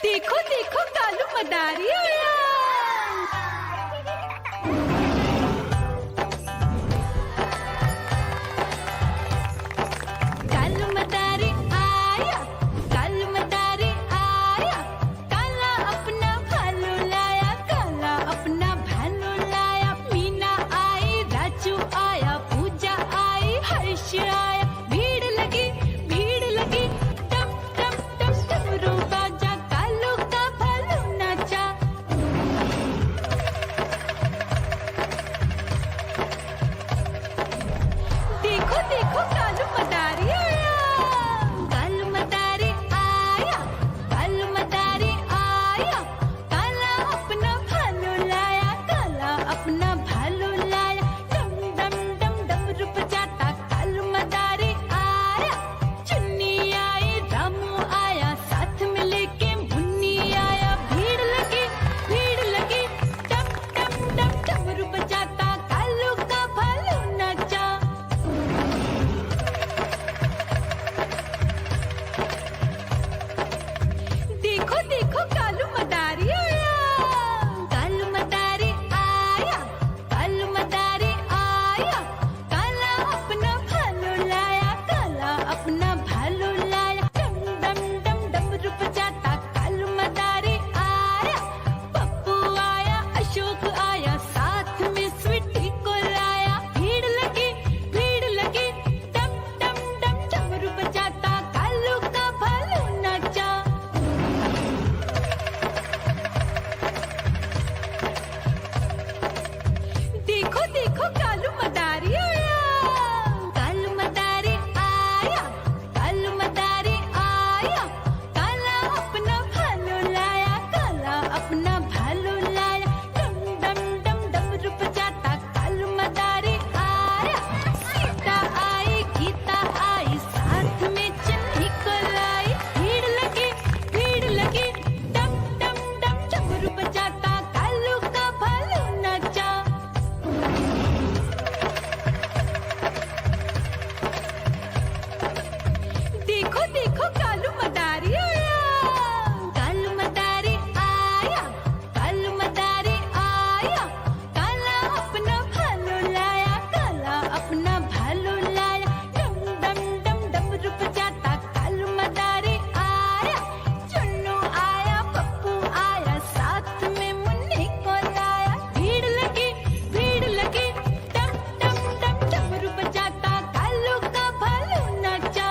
देखो देखो कालू मदारी आया। कालू मदारी आया, कालू मदारी आया, काला अपना भालू लाया, काला अपना भालू लाया। मीना आई, राजू आया, पूजा आई, हर्ष आया। भीड़ लगी टम टम टम डमरू बाजा, कालू का भालू नाचा। देखो देखो कालू मदारी आया, कालू मदारी आया, कालू मदारी आया, काला अपना भालू लाया, काला अपना भालू लाया। डम डम डम डमरू बजाता कालू मदारी आया। चुन्नी आई, रामू आया, साथ में लेके मुन्नी आया। भीड़ लगी टम टम टम डमरू बजाता कालू का भालू नाचा। देखो देखो कालू मदारी आया, कालू मदारी आया, कालू मदारी आया, काला अपना भालू लाया, काला अपना भालू लाया। डम डम डम डमरू बजाता कालू मदारी आया। पप्पू आया, अशोक आया, साथ में स्वीटी को लाया। भीड़ लगी टम टम टम डमरू बजाता कालू का भालू नाचा। देखो देखो कालू मदारी आया, कालू मदारी आया, कालू मदारी आया, काला अपना भालू लाया, काला अपना भालू लाया। डम डम डम डमरू बजाता कालू मदारी आया। सीता आई, गीता आई, साथ में चन्नी को लाई। भीड़ लगी टम टम टम डमरू बजाता कालू का भालू नाचा। देखो देखो कालू मदारी आया, कालू मदारी आया, कालू मदारी आया, काला अपना भालू लाया, काला अपना भालू लाया। डम डम डम डमरू बजाता कालू मदारी आया। चुन्नू आया, पप्पू आया, साथ में मुन्नी को लाया। भीड़ लगी टम टम टम डमरू बजाता कालू का भालू नाचा।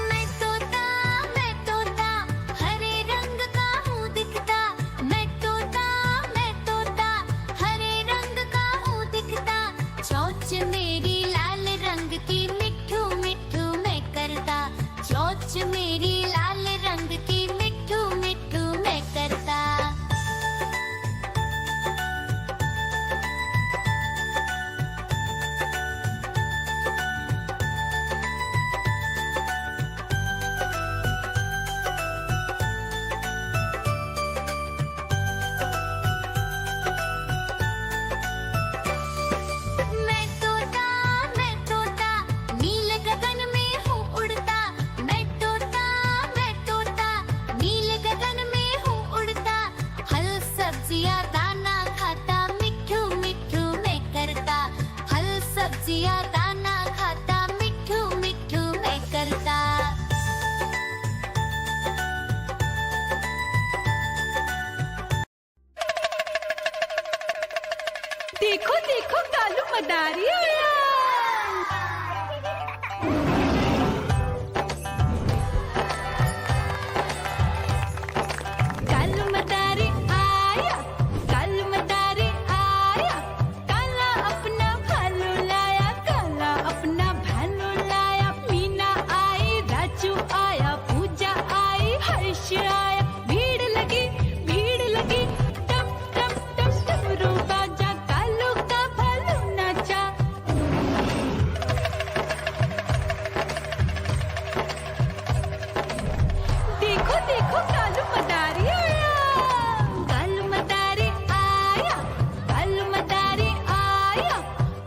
मैं तोता हरे रंग का हूँ दिखता। मैं तोता हरे रंग का हूँ दिखता। चोंच मेरी लाल रंग की मिट्ठू मिट्ठू मैं करता। चोंच मेरी लाल रंग की मिट्ठू मिट्ठू मैं करता। मैं तोता नील गगन में हूँ उड़ता। मैं तोता नील गगन में हूँ उड़ता। फल सब्जियाँ दाना खाता, मिट्ठू मिट्ठू मैं करता। फल सब्जियाँ दाना खाता, मिट्ठू मिट्ठू मैं करता। देखो देखो कालू मदारी आया। कालू मदारी आया, कालू मदारी आया, काला अपना भालू लाया, काला अपना भालू लाया। मीना आई, राजू आया, पूजा आई, हर्ष आया। भीड़ लगी टम टम टम डमरू बाजा, कालू का भालू नाचा। देखो कालू मदारी आया, कालू मदारी आया, कालू मदारी आया,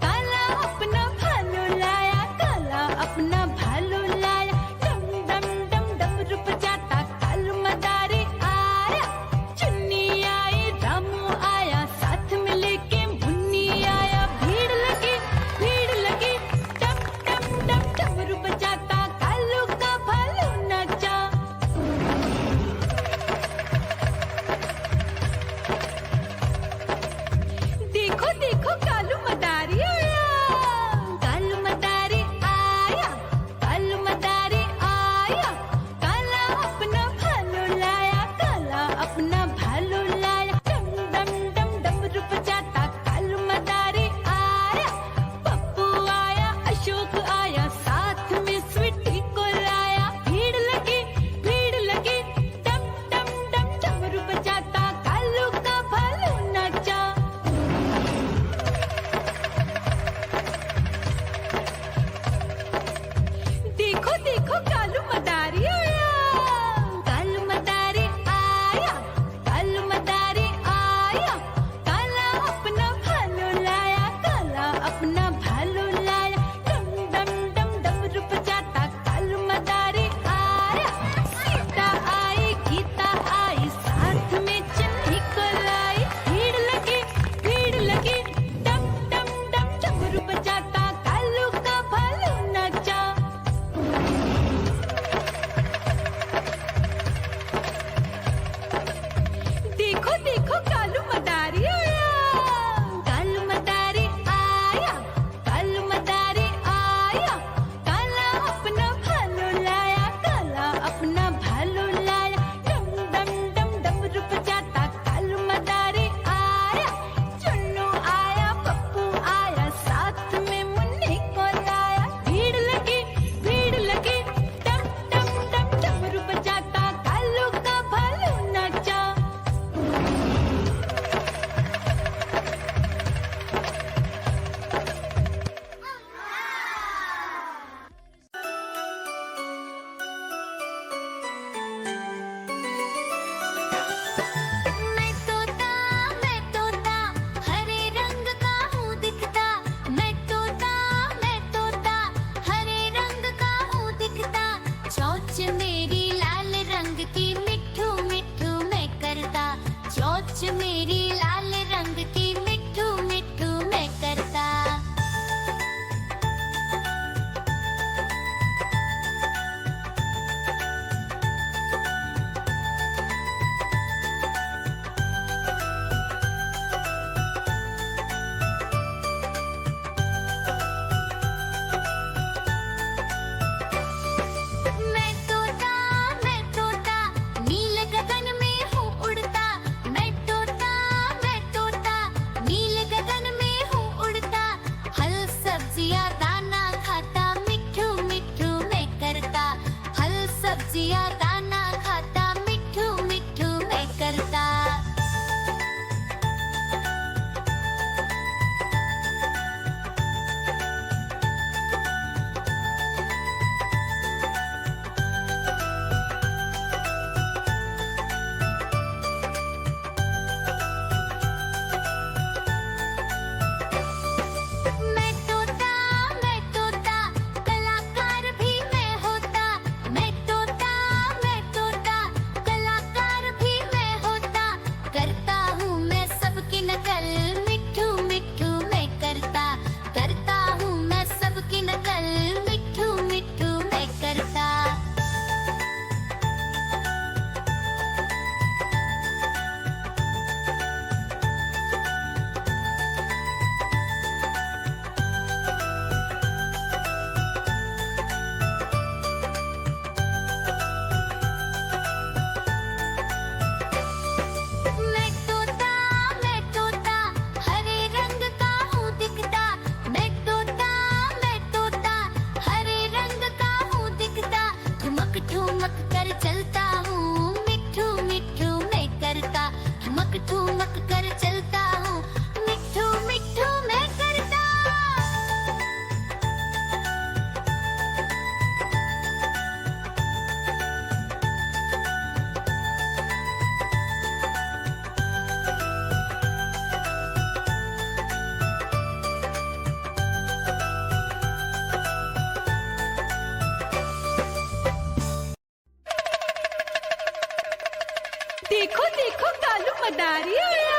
काला अपना भालू लाया, काला अपना भालू लाया, डम डम डम डमरू बजाता कालू मदारी आया, चुन्नी आई रामू आया, साथ में लेके मुन्नी आया, भीड़ लगी डम डम डम डमरू बजाता कालू का भालू नाचा। देखो देखो कालू मदारी आया, कालू मदारी आया, कालू मदारी आया, काला अपना भालू लाया, काला अपना भालू लाया, डम डम डम डमरू बजाता कालू मदारी आया, पप्पू आया, अशोक आया, साथ में स्वीटी को लाया, भीड़ लगी डम डम डम डमरू बजाता कालू का भालू नाचा। देखो देखो कालू मदारी आया, कालू मदारी आया, कालू मदारी आया, काला अपना भालू लाया, काला अपना भालू लाया, डम डम डम डमरू बजाता कालू मदारी आया, सीता आई गीता आई, साथ में चन्नी को लाई, भीड़ लगी डम डम डम डमरू बजाता कालू का भालू नाचा। देखो देखो कालू मदारी आया, कालू मदारी आया, कालू मदारी आया, काला अपना भालू लाया, काला अपना भालू लाया, डम डम डम डमरू बजाता कालू मदारी आया, चुन्नू आया, पप्पू आया, साथ में मुन्नी को लाया, भीड़ लगी डम डम डम डमरू बजाता कालू का भालू नाचा। मैं तोता हरे रंग का हूँ दिखता, मैं तोता हरे रंग का हूँ दिखता, चोंच मेरी लाल रंग की मिट्ठू मिट्ठू मैं करता, चोंच मेरी लाल रंग की मिट्ठू मिट्ठू मैं करता। मैं तोता नील गगन में हूँ उड़ता, मैं तोता नील गगन में हूँ उड़ता, फल सब्जियाँ दाना खाता, मिट्ठू मिट्ठू मैं करता, फल सब्जियाँ दाना खाता, मिट्ठू मिट्ठू मैं करता। मैं तोता कलाकार भी मैं होता, मैं तोता कलाकार भी मैं होता, करता हूँ मैं सबकी नकल, मिट्ठू मिट्ठू मैं करता हूँ मैं सबकी नकल, मिट्ठू मिट्ठू मैं करता। मैं तोता हरे रंग का हूँ दिखता, मैं तोता हरे रंग का हूँ दिखता, ठुमक ठुमक कर चलता हूँ, मिट्ठू मिट्ठू मैं करता, ठुमक ठुमक कर चलता हूँ, मिट्ठू मिट्ठू मैं करता। देखो देखो कालू मदारी आया